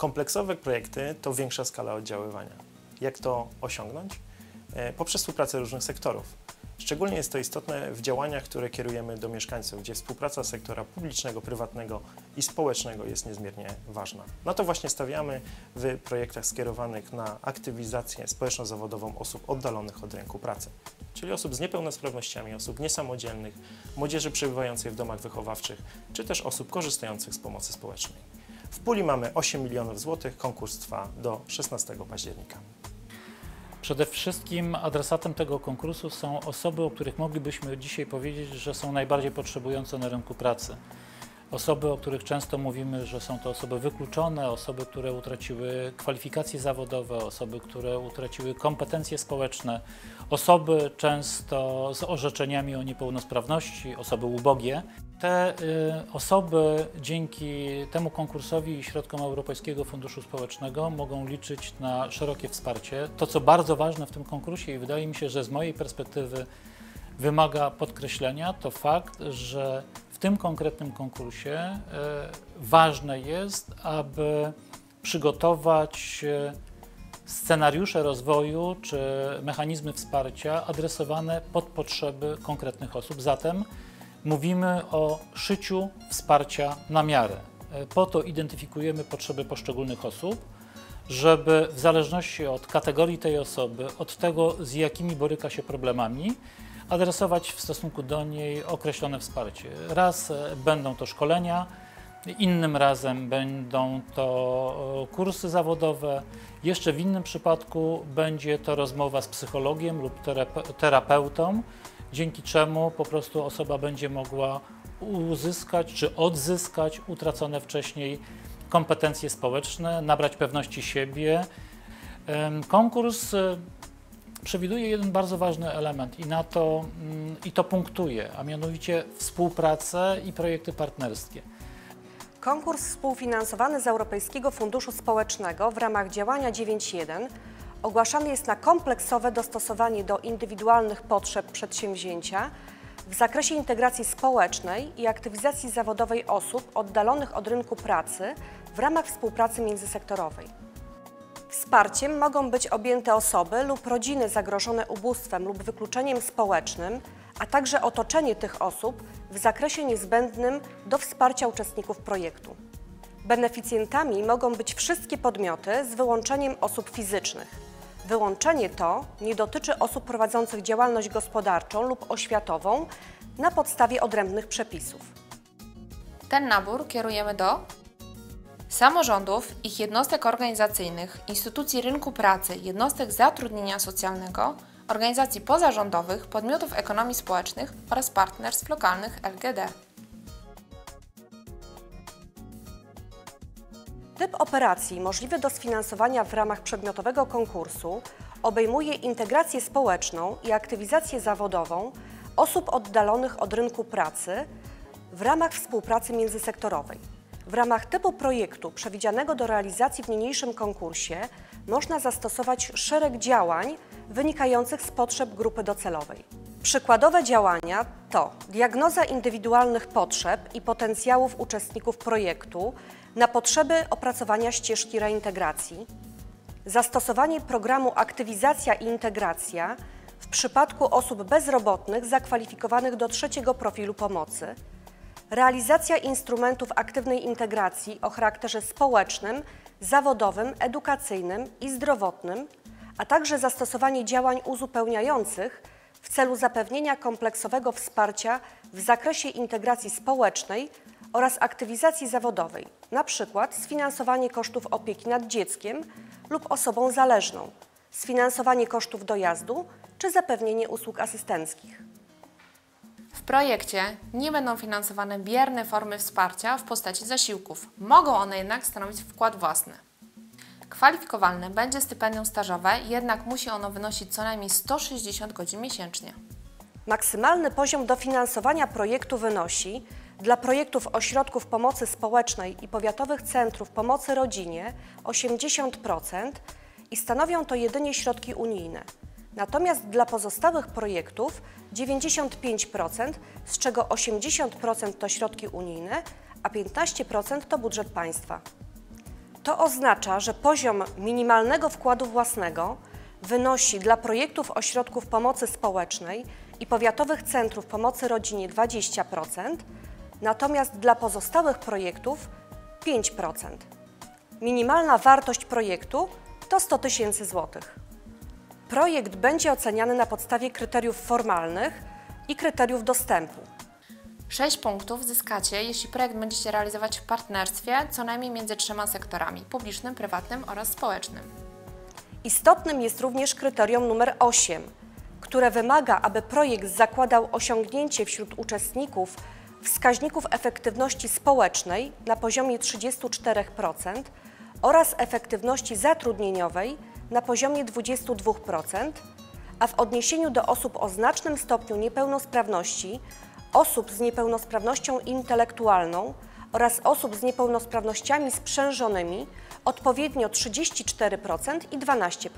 Kompleksowe projekty to większa skala oddziaływania. Jak to osiągnąć? Poprzez współpracę różnych sektorów. Szczególnie jest to istotne w działaniach, które kierujemy do mieszkańców, gdzie współpraca sektora publicznego, prywatnego i społecznego jest niezmiernie ważna. Na to właśnie stawiamy w projektach skierowanych na aktywizację społeczno-zawodową osób oddalonych od rynku pracy, czyli osób z niepełnosprawnościami, osób niesamodzielnych, młodzieży przebywającej w domach wychowawczych, czy też osób korzystających z pomocy społecznej. W puli mamy 8 milionów złotych, konkurs trwa do 16 października. Przede wszystkim adresatem tego konkursu są osoby, o których moglibyśmy dzisiaj powiedzieć, że są najbardziej potrzebujące na rynku pracy. Osoby, o których często mówimy, że są to osoby wykluczone, osoby, które utraciły kwalifikacje zawodowe, osoby, które utraciły kompetencje społeczne, osoby często z orzeczeniami o niepełnosprawności, osoby ubogie. Te osoby dzięki temu konkursowi i środkom Europejskiego Funduszu Społecznego mogą liczyć na szerokie wsparcie. To, co bardzo ważne w tym konkursie i wydaje mi się, że z mojej perspektywy wymaga podkreślenia, to fakt, że w tym konkretnym konkursie ważne jest, aby przygotować scenariusze rozwoju czy mechanizmy wsparcia adresowane pod potrzeby konkretnych osób. Zatem mówimy o szyciu wsparcia na miarę. Po to identyfikujemy potrzeby poszczególnych osób, żeby w zależności od kategorii tej osoby, od tego, z jakimi boryka się problemami, adresować w stosunku do niej określone wsparcie. Raz będą to szkolenia, innym razem będą to kursy zawodowe, jeszcze w innym przypadku będzie to rozmowa z psychologiem lub terapeutą, dzięki czemu po prostu osoba będzie mogła uzyskać czy odzyskać utracone wcześniej kompetencje społeczne, nabrać pewności siebie. Konkurs przewiduje jeden bardzo ważny element i to punktuje, a mianowicie współpracę i projekty partnerskie. Konkurs współfinansowany z Europejskiego Funduszu Społecznego w ramach działania 9.1 ogłaszany jest na kompleksowe dostosowanie do indywidualnych potrzeb przedsięwzięcia w zakresie integracji społecznej i aktywizacji zawodowej osób oddalonych od rynku pracy w ramach współpracy międzysektorowej. Wsparciem mogą być objęte osoby lub rodziny zagrożone ubóstwem lub wykluczeniem społecznym, a także otoczenie tych osób w zakresie niezbędnym do wsparcia uczestników projektu. Beneficjentami mogą być wszystkie podmioty z wyłączeniem osób fizycznych. Wyłączenie to nie dotyczy osób prowadzących działalność gospodarczą lub oświatową na podstawie odrębnych przepisów. Ten nabór kierujemy do samorządów, ich jednostek organizacyjnych, instytucji rynku pracy, jednostek zatrudnienia socjalnego, organizacji pozarządowych, podmiotów ekonomii społecznych oraz partnerstw lokalnych LGD. Typ operacji możliwy do sfinansowania w ramach przedmiotowego konkursu obejmuje integrację społeczną i aktywizację zawodową osób oddalonych od rynku pracy w ramach współpracy międzysektorowej. W ramach typu projektu przewidzianego do realizacji w niniejszym konkursie można zastosować szereg działań wynikających z potrzeb grupy docelowej. Przykładowe działania to diagnoza indywidualnych potrzeb i potencjałów uczestników projektu na potrzeby opracowania ścieżki reintegracji, zastosowanie programu Aktywizacja i Integracja w przypadku osób bezrobotnych zakwalifikowanych do trzeciego profilu pomocy, realizacja instrumentów aktywnej integracji o charakterze społecznym, zawodowym, edukacyjnym i zdrowotnym, a także zastosowanie działań uzupełniających w celu zapewnienia kompleksowego wsparcia w zakresie integracji społecznej oraz aktywizacji zawodowej, np. sfinansowanie kosztów opieki nad dzieckiem lub osobą zależną, sfinansowanie kosztów dojazdu czy zapewnienie usług asystenckich. W projekcie nie będą finansowane bierne formy wsparcia w postaci zasiłków. Mogą one jednak stanowić wkład własny. Kwalifikowalne będzie stypendium stażowe, jednak musi ono wynosić co najmniej 160 godzin miesięcznie. Maksymalny poziom dofinansowania projektu wynosi dla projektów ośrodków pomocy społecznej i powiatowych centrów pomocy rodzinie 80% i stanowią to jedynie środki unijne. Natomiast dla pozostałych projektów 95%, z czego 80% to środki unijne, a 15% to budżet państwa. To oznacza, że poziom minimalnego wkładu własnego wynosi dla projektów ośrodków pomocy społecznej i powiatowych centrów pomocy rodzinie 20%, natomiast dla pozostałych projektów 5%. Minimalna wartość projektu to 100 000 złotych. Projekt będzie oceniany na podstawie kryteriów formalnych i kryteriów dostępu. 6 punktów zyskacie, jeśli projekt będziecie realizować w partnerstwie co najmniej między 3 sektorami: publicznym, prywatnym oraz społecznym. Istotnym jest również kryterium numer 8, które wymaga, aby projekt zakładał osiągnięcie wśród uczestników wskaźników efektywności społecznej na poziomie 34% oraz efektywności zatrudnieniowej na poziomie 22%, a w odniesieniu do osób o znacznym stopniu niepełnosprawności, osób z niepełnosprawnością intelektualną oraz osób z niepełnosprawnościami sprzężonymi odpowiednio 34% i 12%.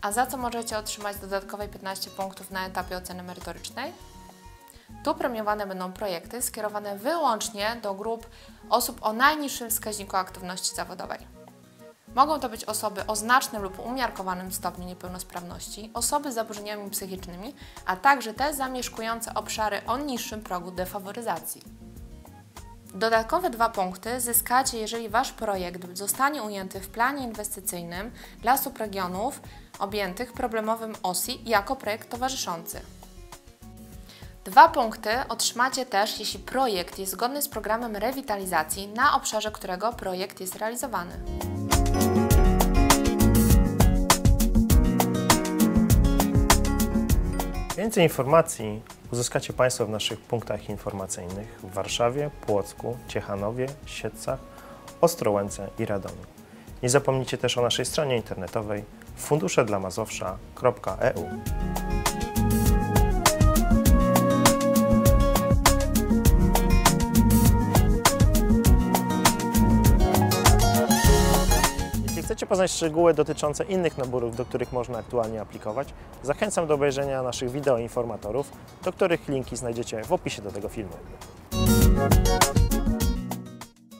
A za co możecie otrzymać dodatkowe 15 punktów na etapie oceny merytorycznej? Tu premiowane będą projekty skierowane wyłącznie do grup osób o najniższym wskaźniku aktywności zawodowej. Mogą to być osoby o znacznym lub umiarkowanym stopniu niepełnosprawności, osoby z zaburzeniami psychicznymi, a także te zamieszkujące obszary o niższym progu defaworyzacji. Dodatkowe 2 punkty zyskacie, jeżeli Wasz projekt zostanie ujęty w planie inwestycyjnym dla subregionów objętych problemowym OSI jako projekt towarzyszący. 2 punkty otrzymacie też, jeśli projekt jest zgodny z programem rewitalizacji, na obszarze którego projekt jest realizowany. Więcej informacji uzyskacie Państwo w naszych punktach informacyjnych w Warszawie, Płocku, Ciechanowie, Siedlcach, Ostrołęce i Radomiu. Nie zapomnijcie też o naszej stronie internetowej funduszedlamazowsza.eu. Jeśli chcecie poznać szczegóły dotyczące innych naborów, do których można aktualnie aplikować, zachęcam do obejrzenia naszych wideoinformatorów, do których linki znajdziecie w opisie do tego filmu.